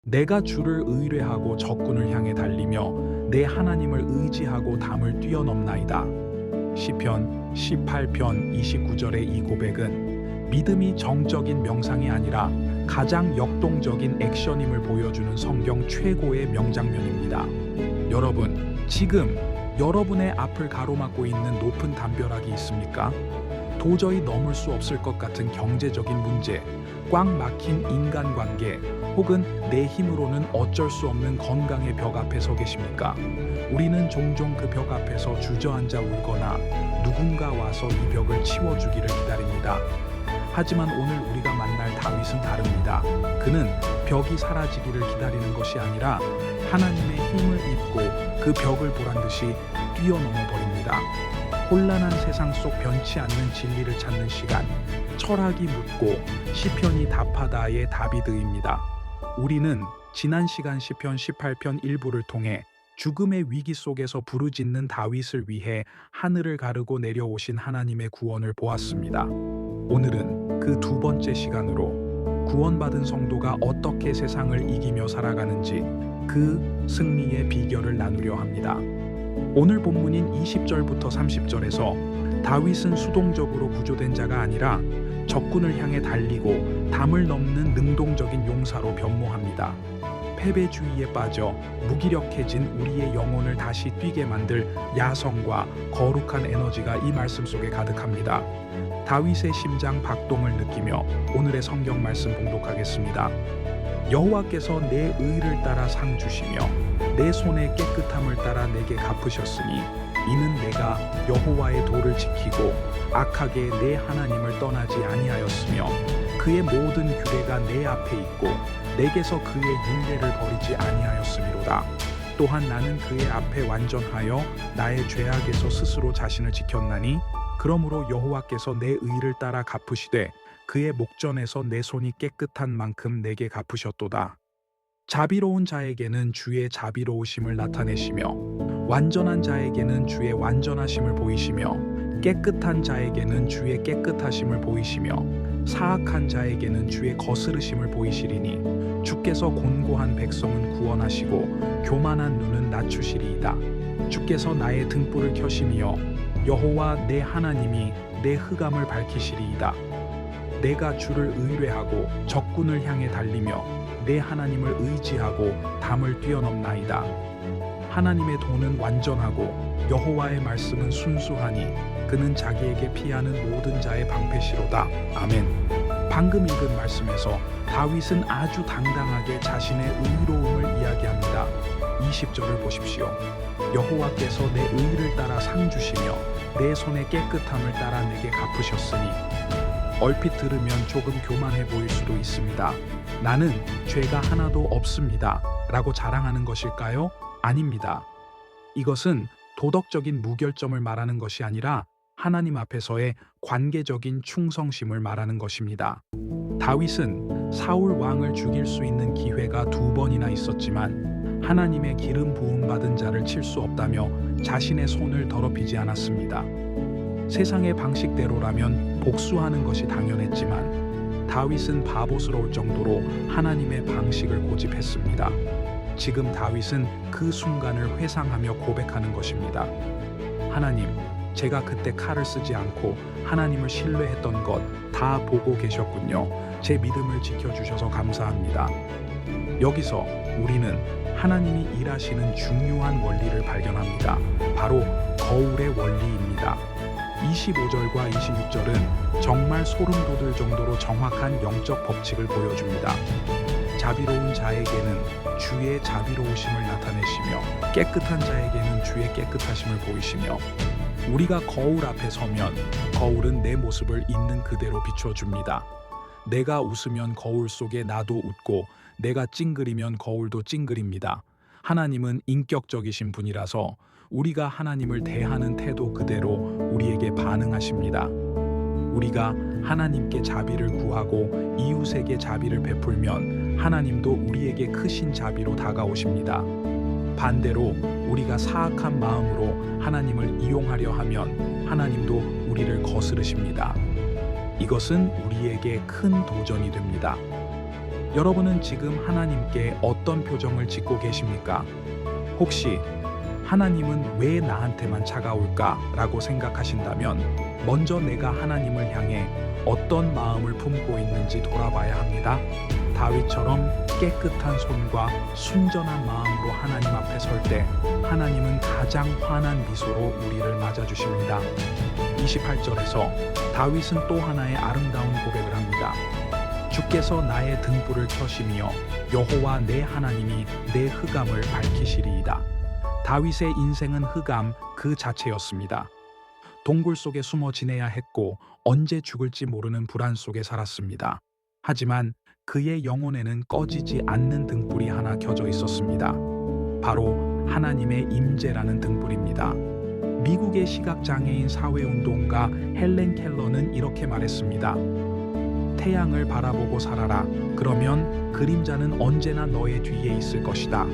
내가 주를 의뢰하고 적군을 향해 달리며 내 하나님을 의지하고 담을 뛰어넘나이다. 시편 18편 29절의 이 고백은 믿음이 정적인 명상이 아니라 가장 역동적인 액션임을 보여주는 성경 최고의 명장면입니다. 여러분, 지금 여러분의 앞을 가로막고 있는 높은 담벼락이 있습니까? 도저히 넘을 수 없을 것 같은 경제적인 문제, 꽉 막힌 인간관계, 혹은 내 힘으로는 어쩔 수 없는 건강의 벽 앞에 서 계십니까? 우리는 종종 그 벽 앞에서 주저앉아 울거나 누군가 와서 이 벽을 치워주기를 기다립니다. 하지만 오늘 우리가 만날 다윗은 다릅니다. 그는 벽이 사라지기를 기다리는 것이 아니라 하나님의 힘을 입고 그 벽을 보란 듯이 뛰어넘어 버립니다. 혼란한 세상 속 변치 않는 진리를 찾는 시간, 철학이 묻고 시편이 답하다의 다비드입니다. 우리는 지난 시간 시편 18편 일부를 통해 죽음의 위기 속에서 부르짖는 다윗을 위해 하늘을 가르고 내려오신 하나님의 구원을 보았습니다. 오늘은 그 두 번째 시간으로 구원받은 성도가 어떻게 세상을 이기며 살아가는지 그 승리의 비결을 나누려 합니다. 오늘 본문인 20절부터 30절에서 다윗은 수동적으로 구조된 자가 아니라 적군을 향해 달리고 담을 넘는 능동적인 용사로 변모합니다. 패배주의에 빠져 무기력해진 우리의 영혼을 다시 뛰게 만들 야성과 거룩한 에너지가 이 말씀 속에 가득합니다. 다윗의 심장 박동을 느끼며 오늘의 성경 말씀 봉독하겠습니다. 여호와께서 내 의를 따라 상 주시며 내 손의 깨끗함을 따라 내게 갚으셨으니 이는 내가 여호와의 도를 지키고 악하게 내 하나님을 떠나지 아니하였으며 그의 모든 규례가 내 앞에 있고 내게서 그의 율례를 버리지 아니하였음이로다. 또한 나는 그의 앞에 완전하여 나의 죄악에서 스스로 자신을 지켰나니 그러므로 여호와께서 내 의를 따라 갚으시되 그의 목전에서 내 손이 깨끗한 만큼 내게 갚으셨도다. 자비로운 자에게는 주의 자비로우심을 나타내시며 완전한 자에게는 주의 완전하심을 보이시며 깨끗한 자에게는 주의 깨끗하심을 보이시며 사악한 자에게는 주의 거스르심을 보이시리니 주께서 곤고한 백성은 구원하시고 교만한 눈은 낮추시리이다. 주께서 나의 등불을 켜시며 여호와 내 하나님이 내 흑암을 밝히시리이다. 내가 주를 의뢰하고 적군을 향해 달리며 내 하나님을 의지하고 담을 뛰어넘나이다. 하나님의 도는 완전하고 여호와의 말씀은 순수하니 그는 자기에게 피하는 모든 자의 방패시로다. 아멘. 방금 읽은 말씀에서 다윗은 아주 당당하게 자신의 의로움을 이야기합니다. 20절을 보십시오. 여호와께서 내 의를 따라 상 주시며 내 손의 깨끗함을 따라 내게 갚으셨으니. 얼핏 들으면 조금 교만해 보일 수도 있습니다. 나는 죄가 하나도 없습니다. 라고 자랑하는 것일까요? 아닙니다. 이것은 도덕적인 무결점을 말하는 것이 아니라 하나님 앞에서의 관계적인 충성심을 말하는 것입니다. 다윗은 사울 왕을 죽일 수 있는 기회가 2번이나 있었지만 하나님의 기름 부음 받은 자를 칠 수 없다며 자신의 손을 더럽히지 않았습니다. 세상의 방식대로라면 복수하는 것이 당연했지만 다윗은 바보스러울 정도로 하나님의 방식을 고집했습니다. 지금 다윗은 그 순간을 회상하며 고백하는 것입니다. 하나님, 제가 그때 칼을 쓰지 않고 하나님을 신뢰했던 것 다 보고 계셨군요. 제 믿음을 지켜주셔서 감사합니다. 여기서 우리는 하나님이 일하시는 중요한 원리를 발견합니다. 바로 거울의 원리입니다. 25절과 26절은 정말 소름 돋을 정도로 정확한 영적 법칙을 보여줍니다. 자비로운 자에게는 주의 자비로우심을 나타내시며 깨끗한 자에게는 주의 깨끗하심을 보이시며 우리가 거울 앞에 서면 거울은 내 모습을 있는 그대로 비춰줍니다. 내가 웃으면 거울 속에 나도 웃고 내가 찡그리면 거울도 찡그립니다. 하나님은 인격적이신 분이라서 우리가 하나님을 대하는 태도 그대로 우리에게 반응하십니다. 우리가 하나님께 자비를 구하고 이웃에게 자비를 베풀면 하나님도 우리에게 크신 자비로 다가오십니다. 반대로 우리가 사악한 마음으로 하나님을 이용하려 하면 하나님도 우리를 거스르십니다. 이것은 우리에게 큰 도전이 됩니다. 여러분은 지금 하나님께 어떤 표정을 짓고 계십니까? 혹시 하나님은 왜 나한테만 차가울까? 라고 생각하신다면 먼저 내가 하나님을 향해 어떤 마음을 품고 있는지 돌아봐야 합니다. 다윗처럼 깨끗한 손과 순전한 마음으로 하나님 앞에 설 때 하나님은 가장 환한 미소로 우리를 맞아주십니다. 28절에서 다윗은 또 하나의 아름다운 고백을 합니다. 주께서 나의 등불을 켜시며 여호와 내 하나님이 내 흑암을 밝히시리이다. 다윗의 인생은 흑암 그 자체였습니다. 동굴 속에 숨어 지내야 했고 언제 죽을지 모르는 불안 속에 살았습니다. 하지만 그의 영혼에는 꺼지지 않는 등불이 하나 켜져 있었습니다. 바로 하나님의 임재라는 등불입니다. 미국의 시각장애인 사회운동가 헬렌 켈러는 이렇게 말했습니다. 태양을 바라보고 살아라. 그러면 그림자는 언제나 너의 뒤에 있을 것이다.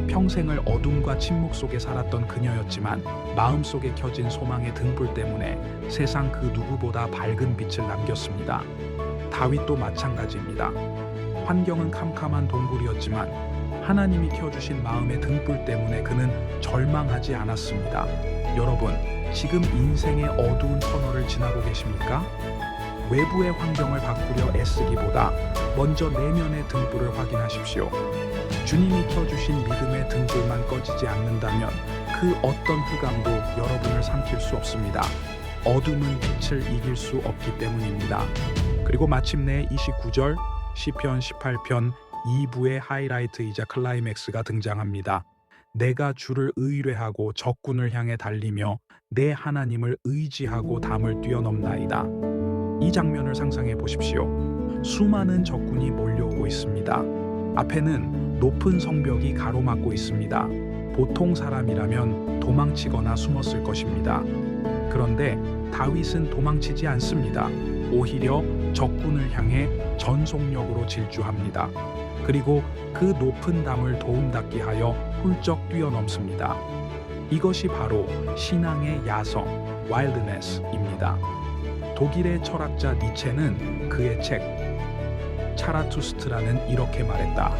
평생을 어둠과 침묵 속에 살았던 그녀였지만 마음속에 켜진 소망의 등불 때문에 세상 그 누구보다 밝은 빛을 남겼습니다. 다윗도 마찬가지입니다. 환경은 캄캄한 동굴이었지만 하나님이 켜주신 마음의 등불 때문에 그는 절망하지 않았습니다. 여러분, 지금 인생의 어두운 터널을 지나고 계십니까? 외부의 환경을 바꾸려 애쓰기보다 먼저 내면의 등불을 확인하십시오. 주님이 켜주신 믿음의 등불만 꺼지지 않는다면 그 어떤 흑암도 여러분을 삼킬 수 없습니다. 어둠은 빛을 이길 수 없기 때문입니다. 그리고 마침내 29절 시편 18편 2부의 하이라이트이자 클라이맥스가 등장합니다. 내가 주를 의뢰하고 적군을 향해 달리며 내 하나님을 의지하고 담을 뛰어넘나이다. 이 장면을 상상해 보십시오. 수많은 적군이 몰려오고 있습니다. 앞에는 높은 성벽이 가로막고 있습니다. 보통 사람이라면 도망치거나 숨었을 것입니다. 그런데 다윗은 도망치지 않습니다. 오히려 적군을 향해 전속력으로 질주합니다. 그리고 그 높은 담을 도움닫게 하여 훌쩍 뛰어넘습니다. 이것이 바로 신앙의 야성, 와일드네스입니다. 독일의 철학자 니체는 그의 책 차라투스트라는 이렇게 말했다.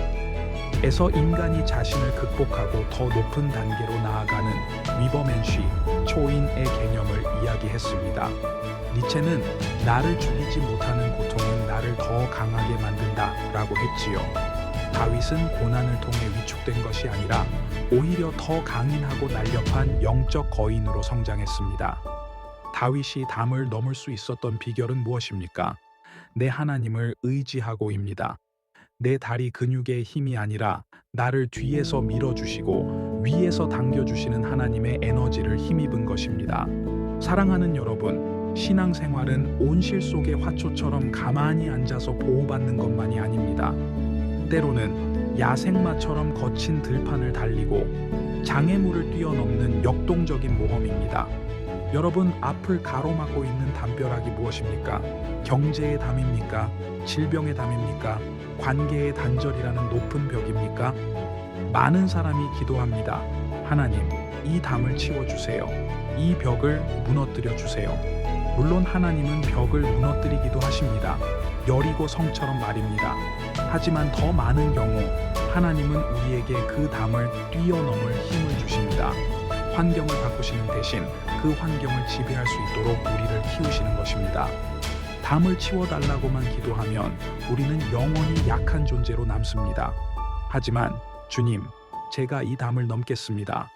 에서 인간이 자신을 극복하고 더 높은 단계로 나아가는 위버맨쉬, 초인의 개념을 이야기했습니다. 니체는 나를 죽이지 못하는 고통은 나를 더 강하게 만든다 라고 했지요. 다윗은 고난을 통해 위축된 것이 아니라 오히려 더 강인하고 날렵한 영적 거인으로 성장했습니다. 다윗이 담을 넘을 수 있었던 비결은 무엇입니까? 내 하나님을 의지하고입니다. 내 다리 근육의 힘이 아니라 나를 뒤에서 밀어주시고 위에서 당겨주시는 하나님의 에너지를 힘입은 것입니다. 사랑하는 여러분, 신앙생활은 온실 속의 화초처럼 가만히 앉아서 보호받는 것만이 아닙니다. 때로는 야생마처럼 거친 들판을 달리고 장애물을 뛰어넘는 역동적인 모험입니다. 여러분, 앞을 가로막고 있는 담벼락이 무엇입니까? 경제의 담입니까? 질병의 담입니까? 관계의 단절이라는 높은 벽입니까? 많은 사람이 기도합니다. 하나님, 이 담을 치워주세요. 이 벽을 무너뜨려 주세요. 물론 하나님은 벽을 무너뜨리기도 하십니다. 여리고 성처럼 말입니다. 하지만 더 많은 경우 하나님은 우리에게 그 담을 뛰어넘을 힘을 주십니다. 환경을 바꾸시는 대신 그 환경을 지배할 수 있도록 우리를 키우시는 것입니다. 담을 치워달라고만 기도하면 우리는 영원히 약한 존재로 남습니다. 하지만 주님, 제가 이 담을 넘겠습니다.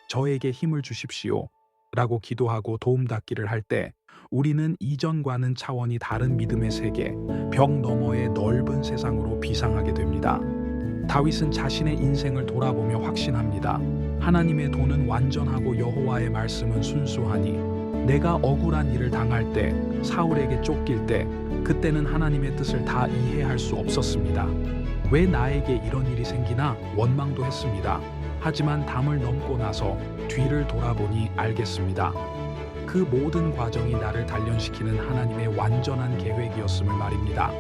저에게 힘을 주십시오. 라고 기도하고 도움닫기를 할 때 우리는 이전과는 차원이 다른 믿음의 세계, 벽 너머의 넓은 세상으로 비상하게 됩니다. 다윗은 자신의 인생을 돌아보며 확신합니다. 하나님의 도는 완전하고 여호와의 말씀은 순수하니 내가 억울한 일을 당할 때, 사울에게 쫓길 때 그때는 하나님의 뜻을 다 이해할 수 없었습니다. 왜 나에게 이런 일이 생기나 원망도 했습니다. 하지만 담을 넘고 나서 뒤를 돌아보니 알겠습니다. 그 모든 과정이 나를 단련시키는 하나님의 완전한 계획이었음을 말입니다.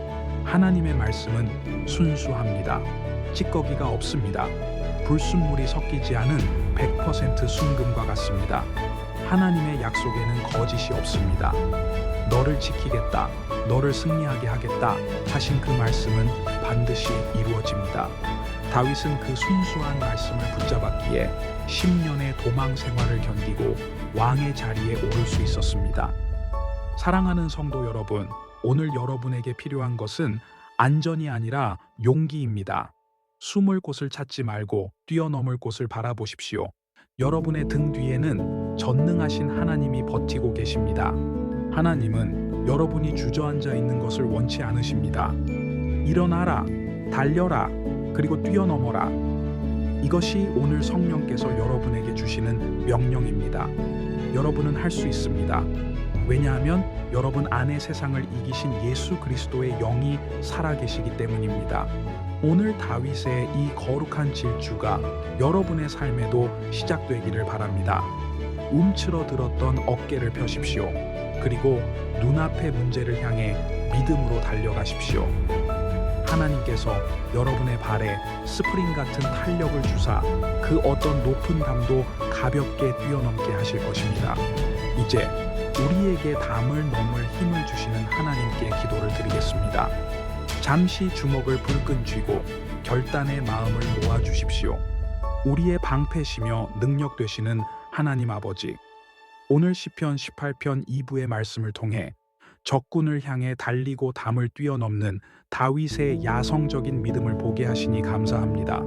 하나님의 말씀은 순수합니다. 찌꺼기가 없습니다. 불순물이 섞이지 않은 100% 순금과 같습니다. 하나님의 약속에는 거짓이 없습니다. 너를 지키겠다, 너를 승리하게 하겠다 하신 그 말씀은 반드시 이루어집니다. 다윗은 그 순수한 말씀을 붙잡았기에 10년의 도망 생활을 견디고 왕의 자리에 오를 수 있었습니다. 사랑하는 성도 여러분, 오늘 여러분에게 필요한 것은 안전이 아니라 용기입니다. 숨을 곳을 찾지 말고 뛰어넘을 곳을 바라보십시오. 여러분의 등 뒤에는 전능하신 하나님이 버티고 계십니다. 하나님은 여러분이 주저앉아 있는 것을 원치 않으십니다. 일어나라, 달려라, 그리고 뛰어넘어라. 이것이 오늘 성령께서 여러분에게 주시는 명령입니다. 여러분은 할 수 있습니다. 왜냐하면 여러분 안에 세상을 이기신 예수 그리스도의 영이 살아계시기 때문입니다. 오늘 다윗의 이 거룩한 질주가 여러분의 삶에도 시작되기를 바랍니다. 움츠러들었던 어깨를 펴십시오. 그리고 눈앞의 문제를 향해 믿음으로 달려가십시오. 하나님께서 여러분의 발에 스프링 같은 탄력을 주사 그 어떤 높은 담도 가볍게 뛰어넘게 하실 것입니다. 이제 우리에게 담을 넘을 힘을 주시는 하나님께 기도를 드리겠습니다. 잠시 주먹을 불끈 쥐고 결단의 마음을 모아 주십시오. 우리의 방패시며 능력 되시는 하나님 아버지, 오늘 시편 18편 2부의 말씀을 통해 적군을 향해 달리고 담을 뛰어넘는 다윗의 야성적인 믿음을 보게 하시니 감사합니다.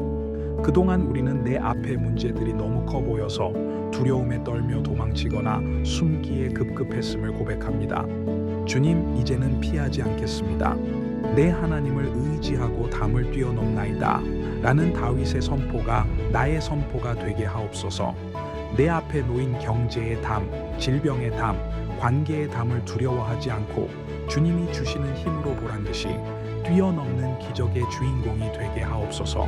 그동안 우리는 내 앞에 문제들이 너무 커 보여서 두려움에 떨며 도망치거나 숨기에 급급했음을 고백합니다. 주님, 이제는 피하지 않겠습니다. 내 하나님을 의지하고 담을 뛰어넘나이다 라는 다윗의 선포가 나의 선포가 되게 하옵소서. 내 앞에 놓인 경제의 담, 질병의 담, 관계의 담을 두려워하지 않고 주님이 주시는 힘으로 보란 듯이 뛰어넘는 기적의 주인공이 되게 하옵소서.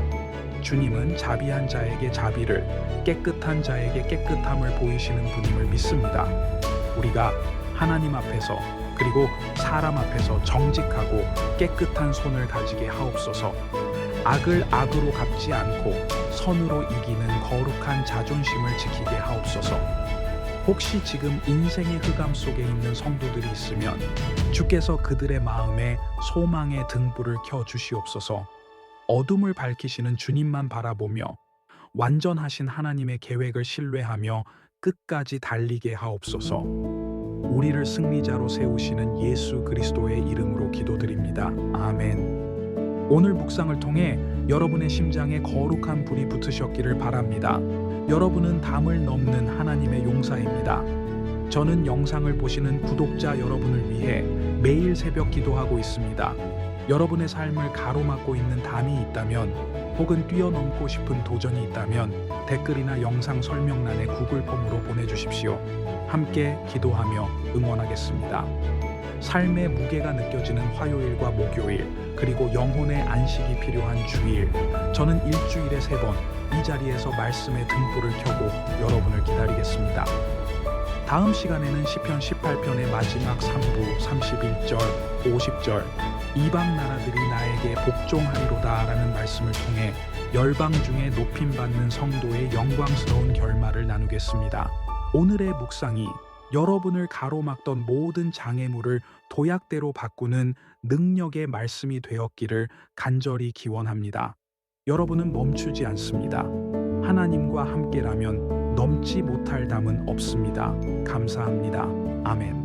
주님은 자비한 자에게 자비를, 깨끗한 자에게 깨끗함을 보이시는 분임을 믿습니다. 우리가 하나님 앞에서 그리고 사람 앞에서 정직하고 깨끗한 손을 가지게 하옵소서. 악을 악으로 갚지 않고 선으로 이기는 거룩한 자존심을 지키게 하옵소서. 혹시 지금 인생의 흑암 속에 있는 성도들이 있으면 주께서 그들의 마음에 소망의 등불을 켜 주시옵소서. 어둠을 밝히시는 주님만 바라보며 완전하신 하나님의 계획을 신뢰하며 끝까지 달리게 하옵소서. 우리를 승리자로 세우시는 예수 그리스도의 이름으로 기도드립니다. 아멘. 오늘 묵상을 통해 여러분의 심장에 거룩한 불이 붙으셨기를 바랍니다. 여러분은 담을 넘는 하나님의 용사입니다. 저는 영상을 보시는 구독자 여러분을 위해 매일 새벽 기도하고 있습니다. 여러분의 삶을 가로막고 있는 담이 있다면 혹은 뛰어넘고 싶은 도전이 있다면 댓글이나 영상 설명란에 구글 폼으로 보내주십시오. 함께 기도하며 응원하겠습니다. 삶의 무게가 느껴지는 화요일과 목요일, 그리고 영혼의 안식이 필요한 주일, 저는 일주일에 3번 이 자리에서 말씀의 등불을 켜고 여러분을 기다리겠습니다. 다음 시간에는 시편 18편의 마지막 3부 31절, 50절 이방 나라들이 나에게 복종하리로다 라는 말씀을 통해 열방 중에 높임받는 성도의 영광스러운 결말을 나누겠습니다. 오늘의 묵상이 여러분을 가로막던 모든 장애물을 도약대로 바꾸는 능력의 말씀이 되었기를 간절히 기원합니다. 여러분은 멈추지 않습니다. 하나님과 함께라면 넘지 못할 담은 없습니다. 감사합니다. 아멘.